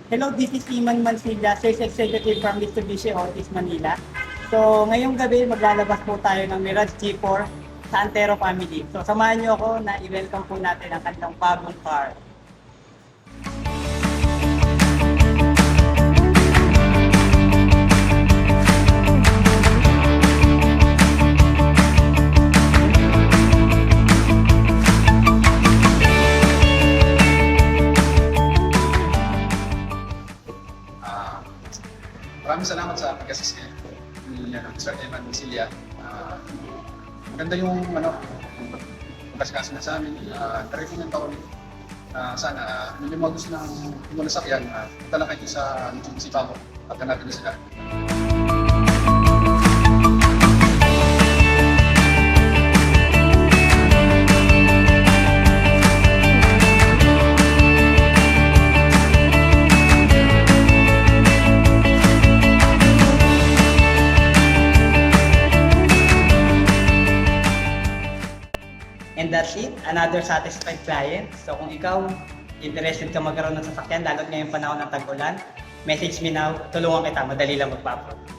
Hello, this is Iman Mansilla, Sales Executive from Mitsubishi Autis, Manila. So, ngayong gabi maglalabas po tayo ng Mirage G4 sa Antero family. So, samahan niyo ako na i-welcome po natin ang kanilang bagong car. Ah, Maraming salamat sa pag-assist niya ni Sir Eman Mansilla. Maganda yung pagkasikaso na sa amin. Na-recommend ako sana yung mga gusto ng mga nasakyan, punta lang kayo sa Mitsubishi Paco at hanapin na sila. And that's it, another satisfied client. So, kung ikaw interested ka magkaroon ng sasakyan, lalo't ngayong panahon ng tag-ulan, message me now, tulungan kita, madali lang magpa-approve.